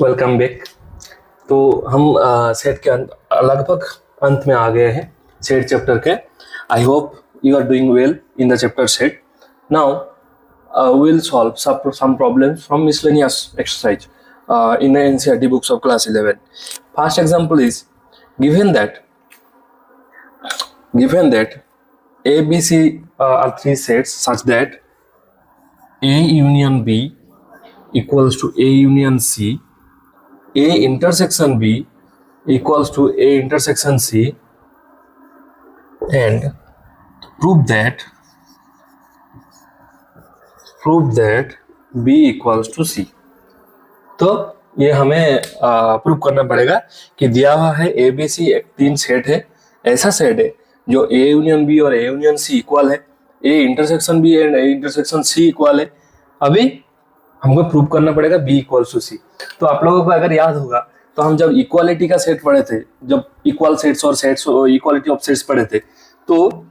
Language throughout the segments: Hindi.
Welcome back. तो हम सेट के लगभग अंत में आ गए हैं सेट चैप्टर के। I hope you are doing well in the chapter set. Now we will solve some problems from miscellaneous exercise in the NCERT books of class 11. First example is given that A, B, C are three sets such that A union B equals to A union C, A intersection B equals to A intersection C, and prove that B equals to C. तो ये हमें प्रूव करना पड़ेगा कि दिया हुआ है ए बी सी एक तीन सेट है, ऐसा सेट है जो ए यूनियन बी और ए यूनियन सी इक्वल है, A intersection B and A intersection C equal है। अभी हमको प्रूव करना पड़ेगा बी इक्वल्स टू सी। तो आप लोगों को अगर याद होगा तो हम जब इक्वालिटी का सेट पढ़े थे, जब इक्वल सेट्स और सेट्स इक्वालिटी ऑफ सेट्स पढ़े थे, तो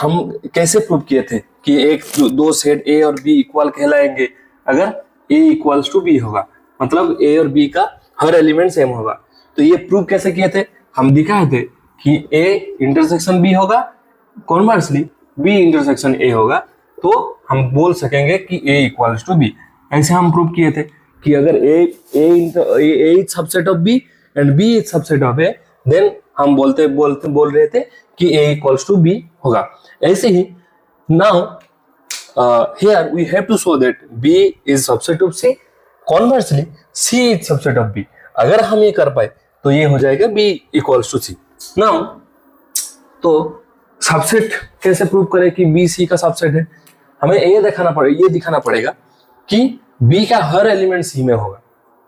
हम कैसे प्रूव किए थे कि एक दो सेट ए और बी इक्वल कहलाएंगे अगर ए इक्वल्स टू बी होगा, मतलब ए और बी का हर एलिमेंट सेम होगा। तो ये प्रूव कैसे किए थे? हम दिखाए थे कि ए इंटरसेक्शन बी होगा, कॉन्वर्सली बी इंटरसेक्शन ए होगा, तो हम बोल सकेंगे कि ए इक्वल्स टू बी। ऐसे हम प्रूव किए थे कि अगर A is subset of B and B is subset of A, then हम बोल रहे थे कि a equals to b होगा। ऐसे ही now here we have to show that b is subset of c, conversely c is subset of b। अगर हम ये कर पाए तो ये हो जाएगा b equals to c। now तो सबसेट कैसे प्रूव करें कि b c का सबसेट है? हमें ये दिखाना पड़ेगा कि b का हर एलिमेंट c में होगा,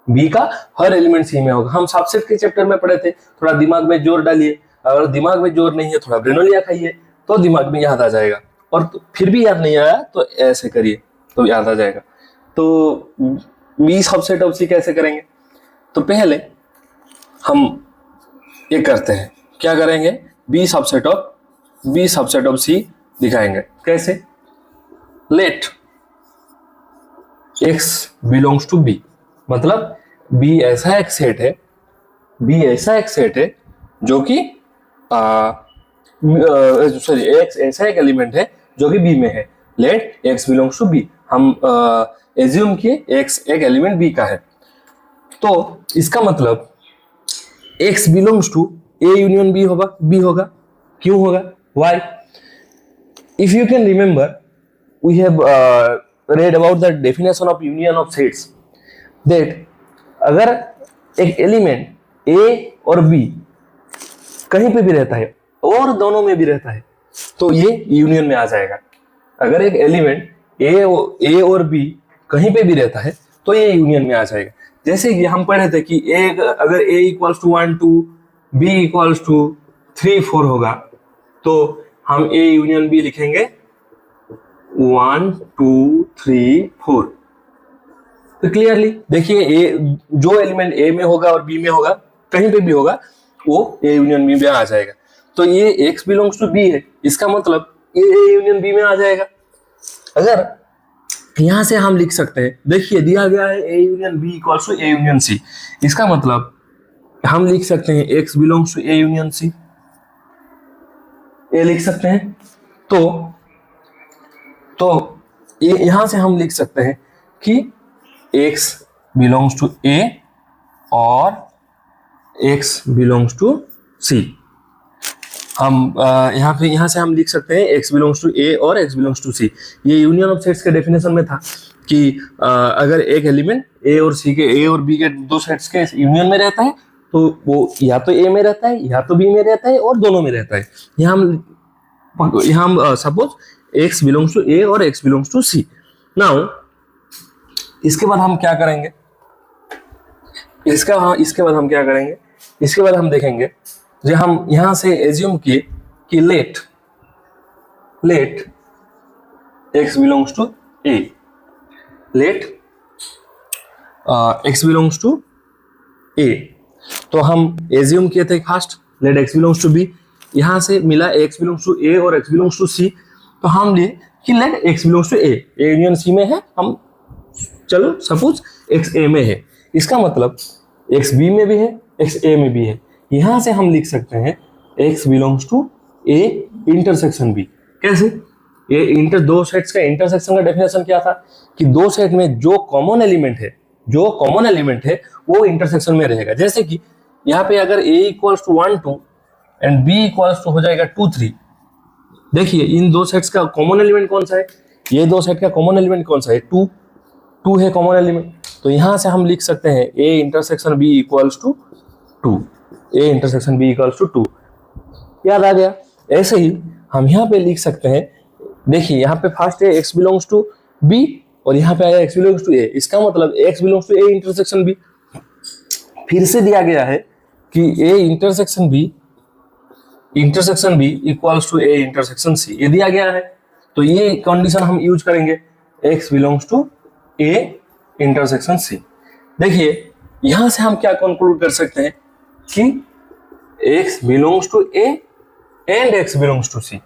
b का हर एलिमेंट c में होगा। हम सबसेट के चैप्टर में पढ़े थे, थोड़ा दिमाग में जोर डालिए, अगर दिमाग में जोर नहीं है थोड़ा ब्रेनोलिया खाइए तो दिमाग में याद आ जाएगा, और तो फिर भी याद नहीं आया तो ऐसे करिए तो याद आ जाएगा। तो बी सबसेट ऑफ सी कैसे करेंगे? तो पहले हम ये करते हैं, क्या करेंगे? बी सबसेट ऑफ सी दिखाएंगे। कैसे? Let x belongs to B, मतलब बी ऐसा एक सेट है जो कि x ऐसा एक एलिमेंट है जो कि b में है। Let x belongs to b, हम एज्यूम किए x एक एलिमेंट b का है, तो इसका मतलब x belongs to a union b होगा। क्यों होगा? why? if you can remember, we have read about the definition of union of sets, that अगर एक एलिमेंट a और b कहीं पे भी रहता है और दोनों में भी रहता है तो ये यूनियन में आ जाएगा। अगर एक एलिमेंट ए और बी कहीं पे भी रहता है तो ये यूनियन में आ जाएगा। जैसे कि हम पढ़े थे कि अगर A equals to 1 2, B equals to 3 4 होगा, तो हम ए यूनियन बी लिखेंगे 1 2 3 4। तो क्लियरली देखिए, जो एलिमेंट ए में होगा और बी में होगा, कहीं पे भी होगा, वो ए यूनियन बी में आ जाएगा। तो ये x बिलोंग्स टू b है, इसका मतलब ये ए यूनियन बी में आ जाएगा। अगर यहां से हम लिख सकते हैं, देखिए दिया गया है A union B equals to A union C, इसका मतलब हम लिख सकते हैं x belongs to A union C, ये लिख सकते हैं। तो यहां से हम लिख सकते हैं कि x बिलोंग्स टू a और x बिलोंग्स टू c। हम यहाँ से हम लिख सकते हैं x बिलोंग्स टू a और x बिलोंग्स टू c। ये यूनियन ऑफ सेट्स के डेफिनेशन में था कि अगर एक एलिमेंट a और b के दो सेट्स के यूनियन में रहता है तो वो या तो a में रहता है या तो b में रहता है और दोनों में रहता है। यहाँ हम suppose x belongs to a और x belongs to c। Now इसके बाद हम क्या करेंगे? इसके बाद हम देखेंगे जो हम यहां से एज्यूम किए कि let x belongs to a, तो हम एज्यूम किए थे first let x belongs to b, यहां से मिला x बिलोंग्स टू a और x बिलोंग्स टू c, तो हम लिए कि let x belongs to a union c में है, हम चलो सपोज x a में है, इसका मतलब एक्स बी में भी है, एक्स ए में भी है। यहां से हम लिख सकते हैं X belongs to A intersection B. कैसे? ये दो सेट्स का इंटरसेक्शन का डेफिनेशन क्या था कि दो सेट में जो कॉमन एलिमेंट है वो इंटरसेक्शन में रहेगा। जैसे कि यहाँ पे अगर a equals to 1 2 and b equals to हो जाएगा 2 3। देखिए इन दो सेट्स का कॉमन एलिमेंट कौन सा है? ये दो सेट का कॉमन एलिमेंट कौन सा है? 2 है कॉमन एलिमेंट। तो यहां से हम लिख सकते हैं a intersection b equals to 2, a intersection b equals to 2। याद आ गया? ऐसे ही हम यहाँ पे लिख सकते हैं, देखिए यहाँ पे फर्स्ट है x बिलोंग्स टू b और यहाँ पे आया x बिलोंग्स टू a। इसका मतलब x belongs to a intersection b। फिर से दिया गया है कि a intersection b equals to a intersection c, ये दिया गया है। तो ये कंडीशन हम यूज करेंगे x belongs to a intersection c। देखिए यहां से हम क्या कंक्लूड कर सकते हैं कि x belongs to a and x belongs to c,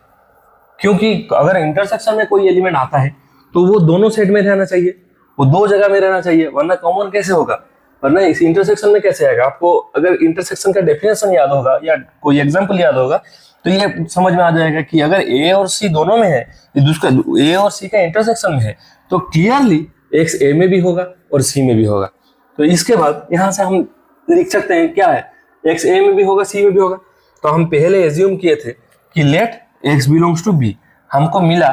क्योंकि अगर इंटरसेक्शन में कोई एलिमेंट आता है तो वो दोनों सेट में रहना चाहिए, वो दो जगह में रहना चाहिए, वरना कॉमन कैसे होगा, वरना इस इंटरसेक्शन में कैसे आएगा। आपको अगर इंटरसेक्शन का डेफिनेशन याद होगा या कोई एग्जांपल याद होगा तो ये समझ में आ जाएगा कि अगर a और c दोनों में है, दूसरा a और c का इंटरसेक्शन में है, तो क्लियरली x a में भी होगा और c में भी होगा। तो इसके बाद यहां से हम लिख सकते हैं क्या है, x a में भी होगा c में भी होगा। तो हम पहले एज्यूम किए थे कि let x belongs to b, हमको मिला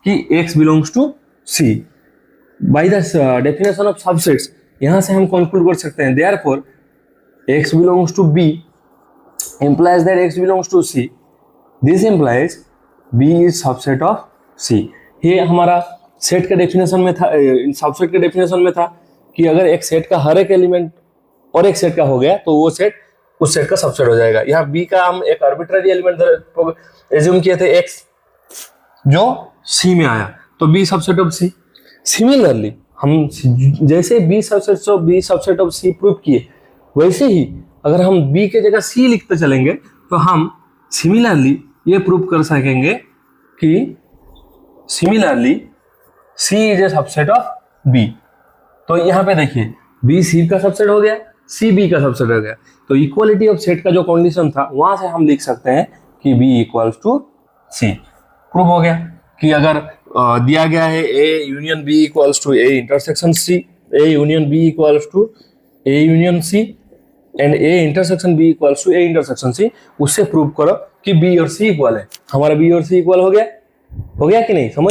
कि x belongs to c by the definition of subsets. यहां से हम कंक्लूड कर सकते हैं therefore x belongs to b implies that x belongs to c, this implies b is subset of c। ये हमारा सेट के डेफिनेशन में था, सबसेट के डेफिनेशन में था कि अगर एक सेट का हर एक एलिमेंट और एक सेट का हो गया तो वो सेट उस सेट का सबसेट हो जाएगा। यहाँ b का हम एक आर्बिट्ररी एलिमेंट एज्यूम किए थे x, जो c में आया, तो b subset of c। Similarly हम जैसे b subset of c prove किए, वैसे ही अगर हम b के जगह c लिखते चलेंगे तो हम सिमिलरली ये प्रूव कर सकेंगे कि similarly c is a subset of b। तो यहाँ पे देखिए b c का सबसेट हो गया, c b का सबसेट हो गया। तो इक्वालिटी ऑफ सेट का जो कंडीशन था वहां से हम लिख सकते हैं कि b equals to c। Prove हो गया कि अगर दिया गया है a union b equals to a intersection c, a union b equals to a union c and a intersection b equals to a intersection c, उससे प्रूव करो कि b और c इक्वल है। हमारा b और c इक्वल हो गया कि नहीं? समझ